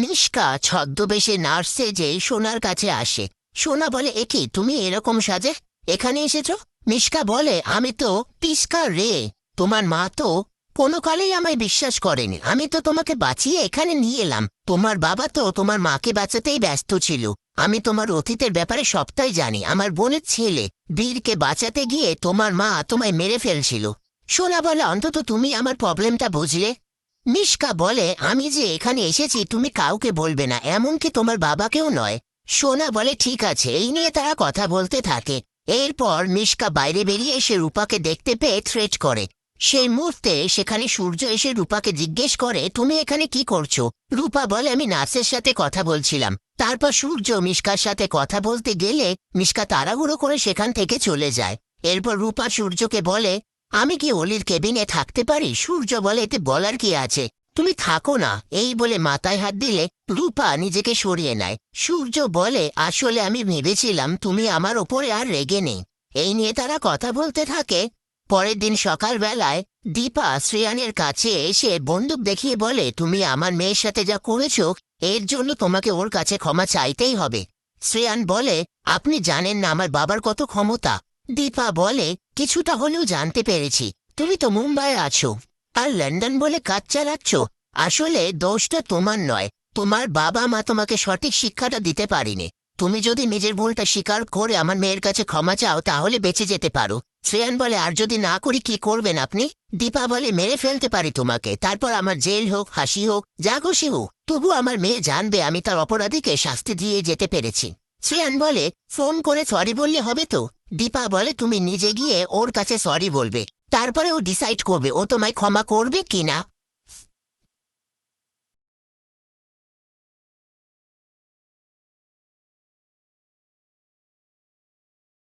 নিষ্কা ছদ্মবেশে নার্সে যে সোনার কাছে আসে। সোনা বলে, একি তুমি এরকম সাজে এখানে এসেছো? নিষ্কা বলে, আমি তো পিস্কা রে, তোমার মা তো কোনো কালেই আমায় বিশ্বাস করেনি। আমি তো তোমাকে বাঁচিয়ে এখানে নিয়ে এলাম। তোমার বাবা তো তোমার মাকে বাঁচাতেই ব্যস্ত ছিল। আমি তোমার অতীতের ব্যাপারে সবটাই জানি। আমার বোনের ছেলে বীরকে বাঁচাতে গিয়ে তোমার মা তোমায় মেরে ফেলছিল। সোনা বলে, অন্তত তুমি আমার প্রবলেমটা বুঝলে। নিষ্কা বলে, আমি যে এখানে এসেছি তুমি কাউকে বলবে না, এমনকি তোমার বাবাকেও নয়। সোনা বলে, ঠিক আছে। এই নিয়ে তারা কথা বলতে থাকে। এরপর নিষ্কা বাইরে বেরিয়ে এসে রূপাকে দেখতে পেয়ে থ্রেট করে। সেই মুহূর্তে সেখানে সূর্য এসে রূপাকে জিজ্ঞেস করে, তুমি এখানে কি করছো? রূপা বলে, আমি নার্সের সাথে কথা বলছিলাম। তারপর সূর্য মিষ্কার সাথে কথা বলতে গেলে মিষ্কা তাড়াহুড়ো করে সেখান থেকে চলে যায়। এরপর রূপা সূর্যকে বলে, আমি কি অলির কেবিনে থাকতে পারি? সূর্য বলে, এতে বলার কি আছে, তুমি থাকো না। এই বলে মাথায় হাত দিলে রূপা নিজেকে সরিয়ে নেয়। সূর্য বলে, আসলে আমি ভেবেছিলাম তুমি আমার ওপরে আর রেগে নেই। এই নিয়ে তারা কথা বলতে থাকে। পরের দিন সকালবেলায় দীপা শ্রেয়ানের কাছে এসে বন্দুক দেখিয়ে বলে, তুমি আমার মেয়ের সাথে যা করেছ এর জন্য তোমাকে ওর কাছে ক্ষমা চাইতেই হবে। শ্রেয়ান বলে, আপনি জানেন না আমার বাবার কত ক্ষমতা। দীপা বলে, কিছুটা হলেও জানতে পেরেছি। তুমি তো মুম্বাইয়ে আছো আর লন্ডন বলে কাজ চালাচ্ছ। আসলে দোষটা তোমার নয়, তোমার বাবা মা তোমাকে সঠিক শিক্ষাটা দিতে পারেনি। তুমি যদি নিজের ভুলটা স্বীকার করে আমার মেয়ের কাছে ক্ষমা চাও তাহলে বেঁচে যেতে পারো। শ্রেয়ান বলে, আর যদি না করি কি করবেন আপনি? দীপা বলে, মেরে ফেলতে পারি তোমাকে, তারপর আমার জেল হোক, হাসি হোক, যা খুশি হোক, তবু আমার মেয়ে জানবে আমি তার অপরাধীকে শাস্তি দিয়ে যেতে পেরেছি। শ্রেয়ান বলে, ফোন করে সরি বললে হবে তো? দীপা বলে, তুমি নিজে গিয়ে ওর কাছে সরি বলবে, তারপরে ও ডিসাইড করবে ও তোমায় ক্ষমা করবে কিনা।